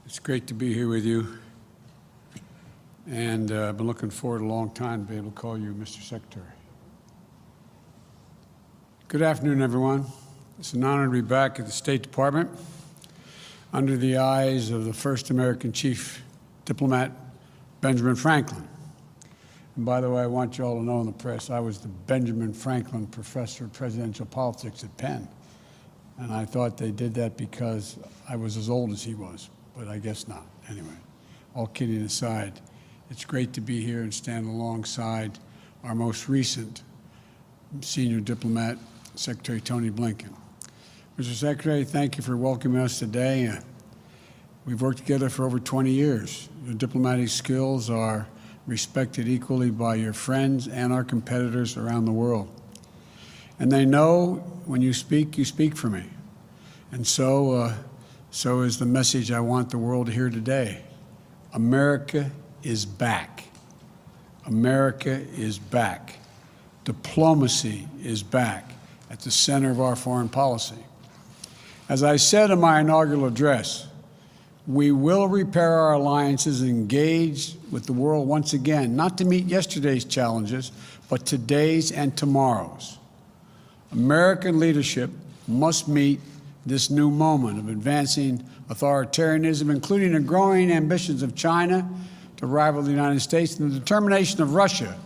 It's great to be here with you, and I've been looking forward a long time to be able to call you Mr. Secretary. Good afternoon, everyone. It's an honor to be back at the State Department under the eyes of the first American chief diplomat, Benjamin Franklin. And by the way, I want you all to know in the press, I was the Benjamin Franklin Professor of Presidential Politics at Penn. And I thought they did that because I was as old as he was, but I guess not. Anyway, all kidding aside, it's great to be here and stand alongside our most recent senior diplomat, Secretary Tony Blinken. Mr. Secretary, thank you for welcoming us today. We've worked together for over 20 years. Your diplomatic skills are respected equally by your friends and our competitors around the world. And they know when you speak for me. And so is the message I want the world to hear today. America is back. America is back. Diplomacy is back at the center of our foreign policy. As I said in my inaugural address, we will repair our alliances and engage with the world once again, not to meet yesterday's challenges, but today's and tomorrow's. American leadership must meet this new moment of advancing authoritarianism, including the growing ambitions of China to rival the United States and the determination of Russia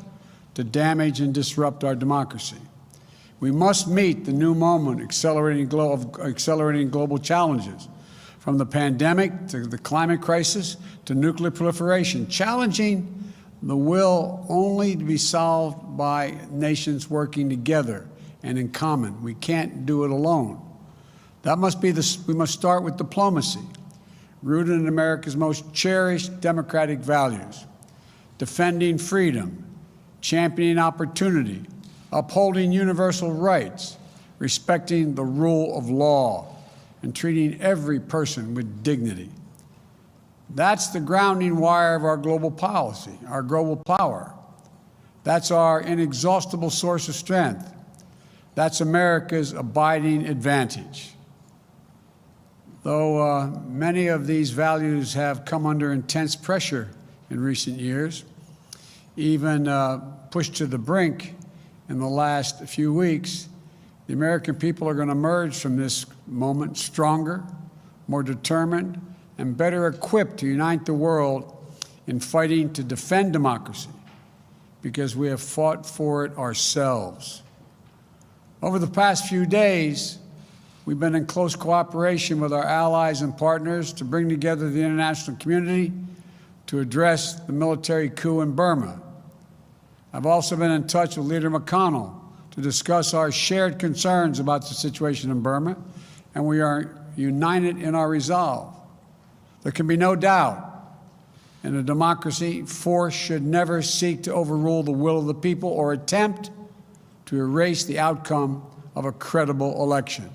to damage and disrupt our democracy. We must meet the new moment accelerating global challenges, from the pandemic to the climate crisis to nuclear proliferation, challenging the will only to be solved by nations working together and in common. We can't do it alone. We must start with diplomacy, rooted in America's most cherished democratic values, defending freedom, championing opportunity, upholding universal rights, respecting the rule of law, and treating every person with dignity. That's the grounding wire of our global policy, our global power. That's our inexhaustible source of strength. That's America's abiding advantage. Though many of these values have come under intense pressure in recent years, even pushed to the brink in the last few weeks, the American people are going to emerge from this moment stronger, more determined, and better equipped to unite the world in fighting to defend democracy, because we have fought for it ourselves. Over the past few days, we've been in close cooperation with our allies and partners to bring together the international community to address the military coup in Burma. I've also been in touch with Leader McConnell to discuss our shared concerns about the situation in Burma, and we are united in our resolve. There can be no doubt, in a democracy, force should never seek to overrule the will of the people or attempt to erase the outcome of a credible election.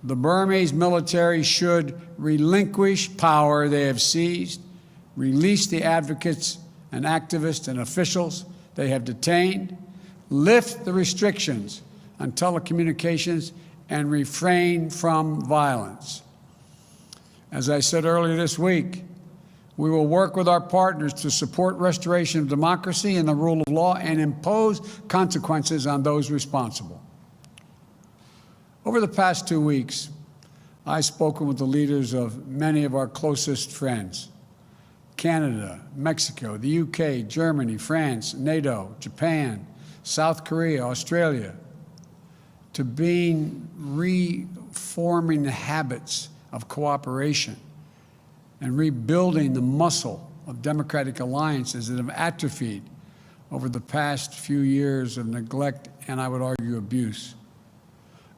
The Burmese military should relinquish power they have seized, release the advocates and activists and officials they have detained, lift the restrictions on telecommunications, and refrain from violence. As I said earlier this week, we will work with our partners to support restoration of democracy and the rule of law and impose consequences on those responsible. Over the past 2 weeks, I've spoken with the leaders of many of our closest friends: Canada, Mexico, the UK, Germany, France, NATO, Japan, South Korea, Australia, to reforming the habits of cooperation and rebuilding the muscle of democratic alliances that have atrophied over the past few years of neglect and, I would argue, abuse.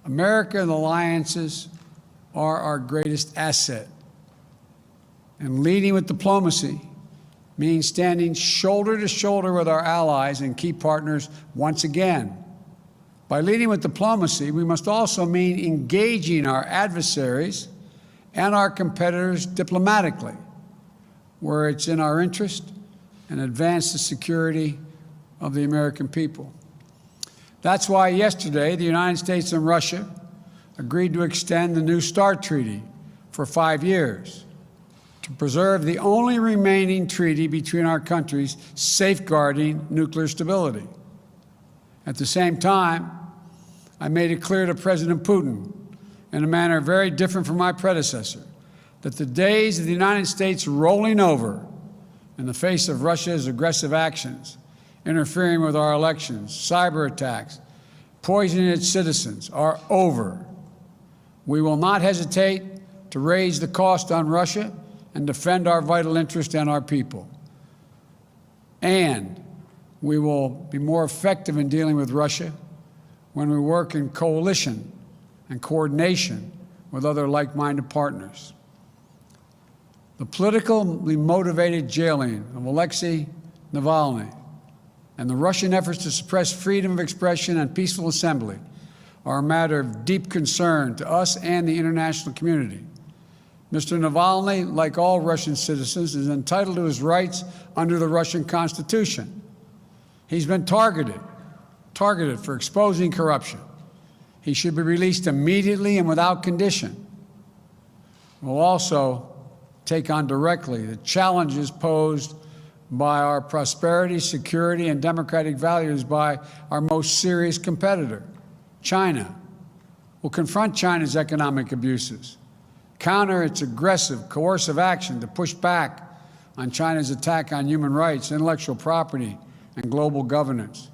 America and alliances are our greatest asset. And leading with diplomacy means standing shoulder to shoulder with our allies and key partners once again. By leading with diplomacy, we must also mean engaging our adversaries and our competitors diplomatically, where it's in our interest, and advance the security of the American people. That's why yesterday the United States and Russia agreed to extend the New START treaty for 5 years. to preserve the only remaining treaty between our countries safeguarding nuclear stability. At the same time, I made it clear to President Putin, in a manner very different from my predecessor, that the days of the United States rolling over in the face of Russia's aggressive actions, interfering with our elections, cyber attacks, poisoning its citizens, are over. We will not hesitate to raise the cost on Russia and defend our vital interest and our people. And we will be more effective in dealing with Russia when we work in coalition and coordination with other like-minded partners. The politically motivated jailing of Alexei Navalny and the Russian efforts to suppress freedom of expression and peaceful assembly are a matter of deep concern to us and the international community. Mr. Navalny, like all Russian citizens, is entitled to his rights under the Russian Constitution. He's been targeted for exposing corruption. He should be released immediately and without condition. We'll also take on directly the challenges posed by our prosperity, security, and democratic values by our most serious competitor, China. We'll confront China's economic abuses, counter its aggressive, coercive action to push back on China's attack on human rights, intellectual property, and global governance.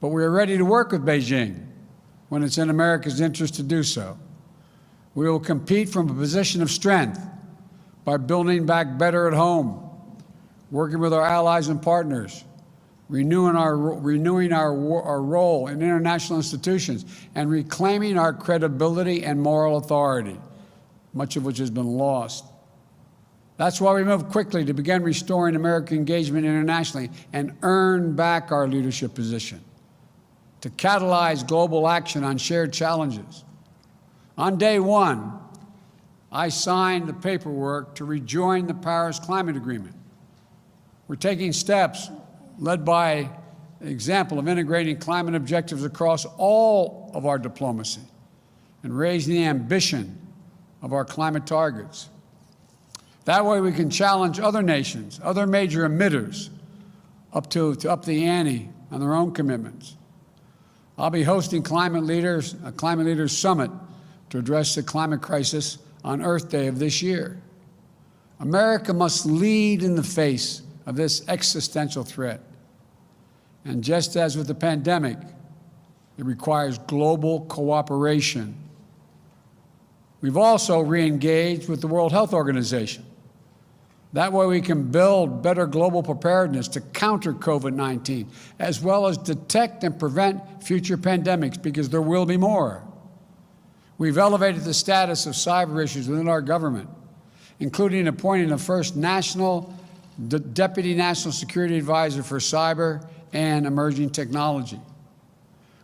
But we are ready to work with Beijing when it's in America's interest to do so. We will compete from a position of strength by building back better at home, working with our allies and partners, renewing our role in international institutions, and reclaiming our credibility and moral authority, much of which has been lost. That's why we moved quickly to begin restoring American engagement internationally and earn back our leadership position, to catalyze global action on shared challenges. On day one, I signed the paperwork to rejoin the Paris Climate Agreement. We're taking steps led by the example of integrating climate objectives across all of our diplomacy and raising the ambition of our climate targets. That way we can challenge other nations, other major emitters, to up the ante on their own commitments. I'll be hosting a Climate Leaders Summit to address the climate crisis on Earth Day of this year. America must lead in the face of this existential threat. And just as with the pandemic, it requires global cooperation. We've also re-engaged with the World Health Organization. That way we can build better global preparedness to counter COVID-19, as well as detect and prevent future pandemics, because there will be more. We've elevated the status of cyber issues within our government, including appointing the first Deputy National Security Advisor for Cyber and Emerging Technology.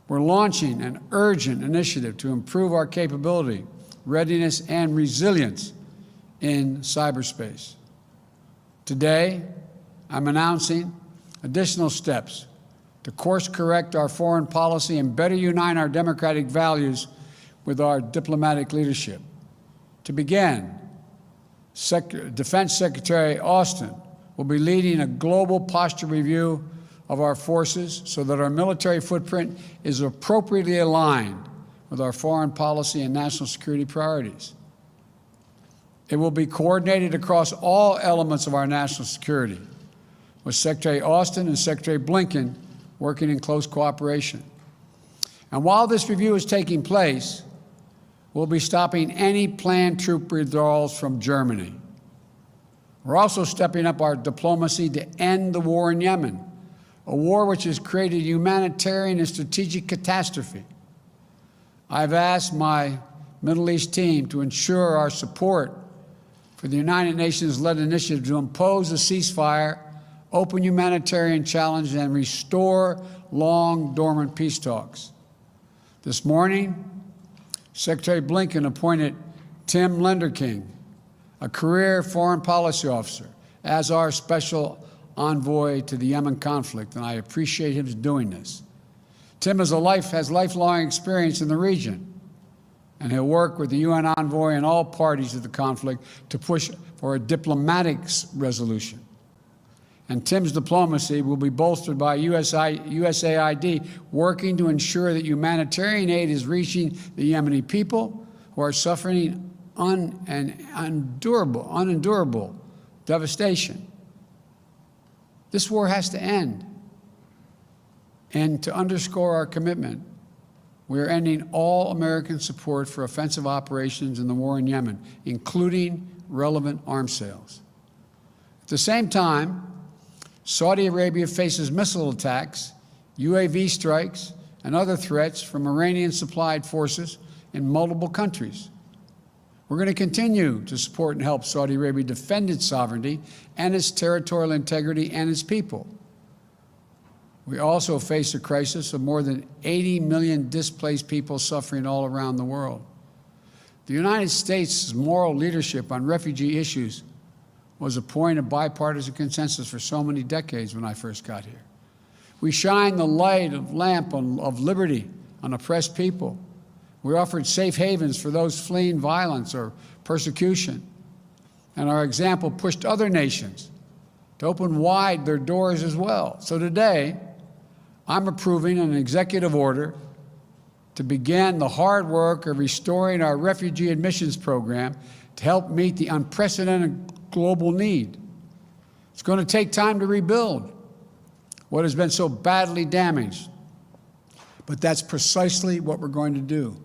We're launching an urgent initiative to improve our capability, readiness, and resilience in cyberspace. Today, I'm announcing additional steps to course-correct our foreign policy and better unite our democratic values with our diplomatic leadership. To begin, Defense Secretary Austin will be leading a global posture review of our forces so that our military footprint is appropriately aligned with our foreign policy and national security priorities. It will be coordinated across all elements of our national security, with Secretary Austin and Secretary Blinken working in close cooperation. And while this review is taking place, we'll be stopping any planned troop withdrawals from Germany. We're also stepping up our diplomacy to end the war in Yemen, a war which has created a humanitarian and strategic catastrophe. I've asked my Middle East team to ensure our support for the United Nations-led initiative to impose a ceasefire, open humanitarian challenge, and restore long-dormant peace talks. This morning, Secretary Blinken appointed Tim Lenderking, a career foreign policy officer, as our special envoy to the Yemen conflict, and I appreciate him doing this. Tim has lifelong experience in the region and he'll work with the UN envoy and all parties to the conflict to push for a diplomatic resolution. And Tim's diplomacy will be bolstered by USAID working to ensure that humanitarian aid is reaching the Yemeni people who are suffering unendurable devastation. This war has to end. And to underscore our commitment, we are ending all American support for offensive operations in the war in Yemen, including relevant arms sales. At the same time, Saudi Arabia faces missile attacks, UAV strikes, and other threats from Iranian-supplied forces in multiple countries. We're going to continue to support and help Saudi Arabia defend its sovereignty and its territorial integrity and its people. We also face a crisis of more than 80 million displaced people suffering all around the world. The United States' moral leadership on refugee issues was a point of bipartisan consensus for so many decades when I first got here. We shine the lamp of liberty on oppressed people. We offered safe havens for those fleeing violence or persecution. And our example pushed other nations to open wide their doors as well. So today, I'm approving an executive order to begin the hard work of restoring our refugee admissions program to help meet the unprecedented global need. It's going to take time to rebuild what has been so badly damaged, but that's precisely what we're going to do.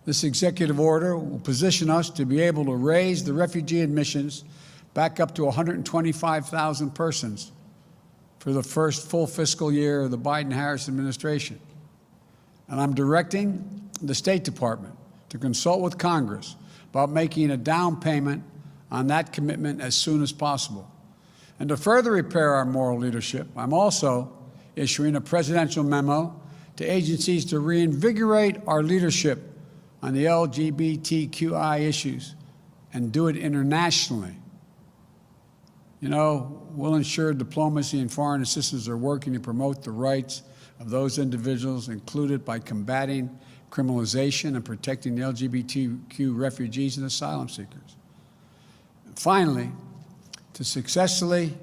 This executive order will position us to be able to raise the refugee admissions back up to 125,000 persons for the first full fiscal year of the Biden-Harris administration. And I'm directing the State Department to consult with Congress about making a down payment on that commitment as soon as possible. And to further repair our moral leadership, I'm also issuing a presidential memo to agencies to reinvigorate our leadership on the LGBTQI issues and do it internationally. You know, we'll ensure diplomacy and foreign assistance are working to promote the rights of those individuals, included by combating criminalization and protecting the LGBTQ refugees and asylum seekers. And finally, to successfully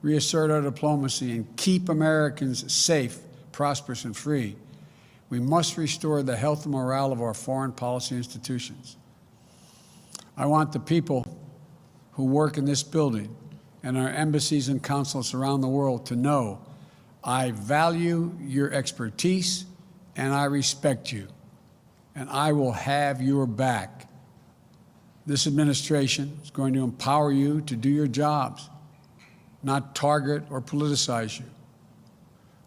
reassert our diplomacy and keep Americans safe, prosperous, and free, we must restore the health and morale of our foreign policy institutions. I want the people who work in this building and our embassies and consulates around the world to know I value your expertise and I respect you, and I will have your back. This administration is going to empower you to do your jobs, not target or politicize you.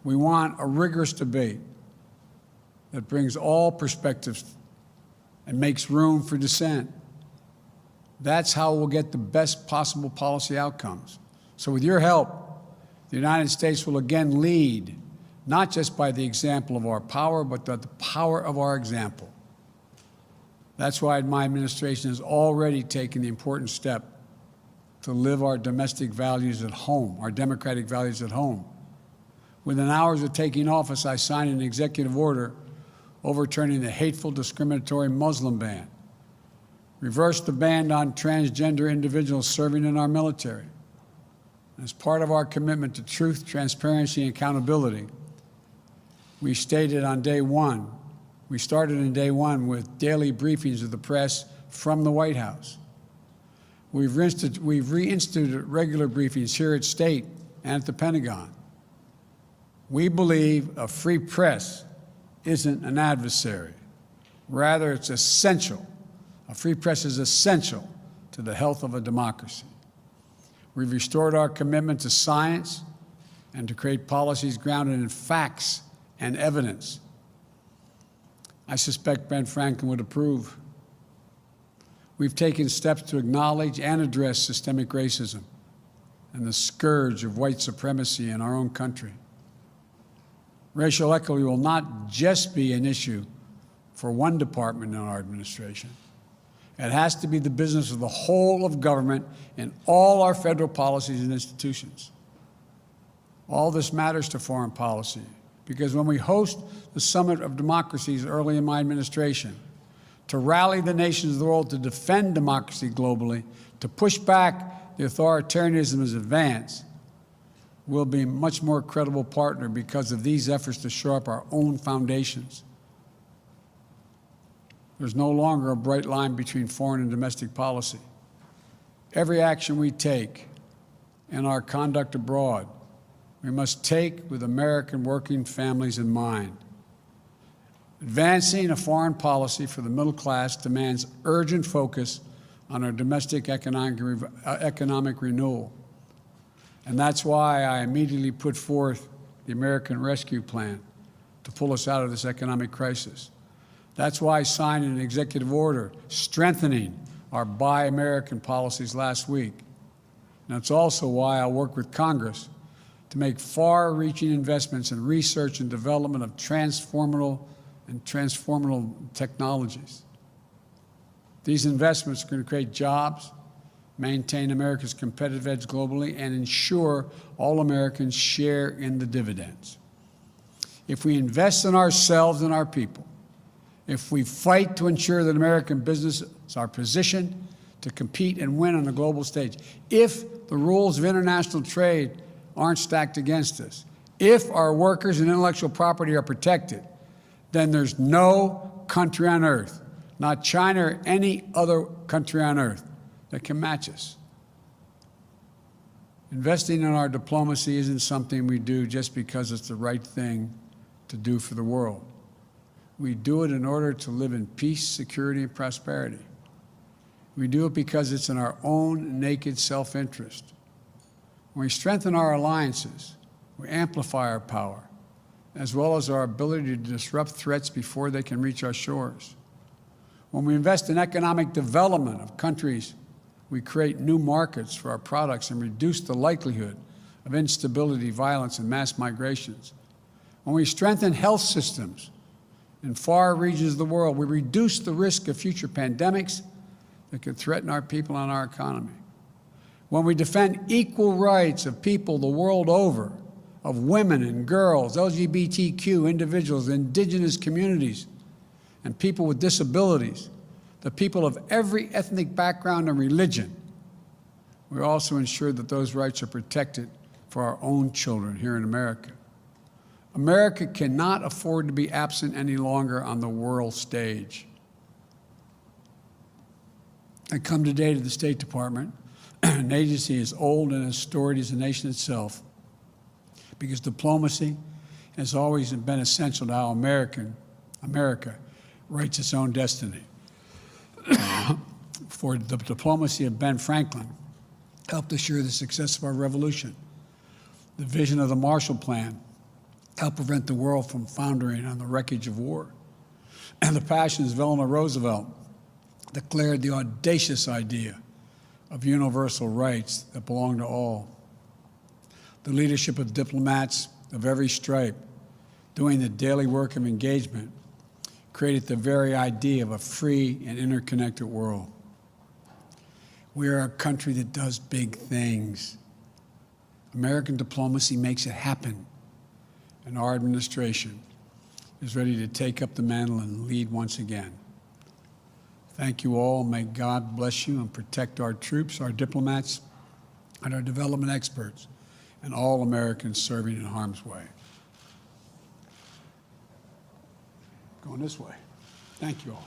We want a rigorous debate that brings all perspectives and makes room for dissent. That's how we'll get the best possible policy outcomes. So with your help, the United States will again lead, not just by the example of our power, but by the power of our example. That's why my administration has already taken the important step to live our domestic values at home, our democratic values at home. Within hours of taking office, I signed an executive order overturning the hateful, discriminatory Muslim ban, reversed the ban on transgender individuals serving in our military. As part of our commitment to truth, transparency, and accountability, we started on day one with daily briefings of the press from the White House. We've reinstituted regular briefings here at State and at the Pentagon. We believe a free press isn't an adversary. Rather, it's essential. A free press is essential to the health of a democracy. We've restored our commitment to science and to create policies grounded in facts and evidence. I suspect Ben Franklin would approve. We've taken steps to acknowledge and address systemic racism and the scourge of white supremacy in our own country. Racial equity will not just be an issue for one department in our administration. It has to be the business of the whole of government in all our federal policies and institutions. All this matters to foreign policy because when we host the Summit of Democracies early in my administration, to rally the nations of the world to defend democracy globally, to push back the authoritarianism's advance, we'll be a much more credible partner because of these efforts to shore up our own foundations. There's no longer a bright line between foreign and domestic policy. Every action we take in our conduct abroad, we must take with American working families in mind. Advancing a foreign policy for the middle class demands urgent focus on our domestic economic renewal. And that's why I immediately put forth the American Rescue Plan to pull us out of this economic crisis. That's why I signed an executive order strengthening our Buy American policies last week. And it's also why I work with Congress to make far-reaching investments in research and development of transformative technologies. These investments are going to create jobs, maintain America's competitive edge globally, and ensure all Americans share in the dividends. If we invest in ourselves and our people, if we fight to ensure that American businesses are positioned to compete and win on the global stage, if the rules of international trade aren't stacked against us, if our workers and intellectual property are protected, then there's no country on earth, not China or any other country on earth, that can match us. Investing in our diplomacy isn't something we do just because it's the right thing to do for the world. We do it in order to live in peace, security, and prosperity. We do it because it's in our own naked self-interest. When we strengthen our alliances, we amplify our power, as well as our ability to disrupt threats before they can reach our shores. When we invest in economic development of countries, we create new markets for our products and reduce the likelihood of instability, violence, and mass migrations. When we strengthen health systems in far regions of the world, we reduce the risk of future pandemics that could threaten our people and our economy. When we defend equal rights of people the world over, of women and girls, LGBTQ individuals, indigenous communities, and people with disabilities, the people of every ethnic background and religion, we also ensure that those rights are protected for our own children here in America. America cannot afford to be absent any longer on the world stage. I come today to the State Department, an agency as old and as storied as the nation itself, because diplomacy has always been essential to how America writes its own destiny. For the diplomacy of Ben Franklin helped assure the success of our revolution. The vision of the Marshall Plan helped prevent the world from foundering on the wreckage of war. And the passions of Eleanor Roosevelt declared the audacious idea of universal rights that belong to all. The leadership of diplomats of every stripe doing the daily work of engagement created the very idea of a free and interconnected world. We are a country that does big things. American diplomacy makes it happen, and our administration is ready to take up the mantle and lead once again. Thank you all. May God bless you and protect our troops, our diplomats, and our development experts, and all Americans serving in harm's way. Going this way. Thank you all.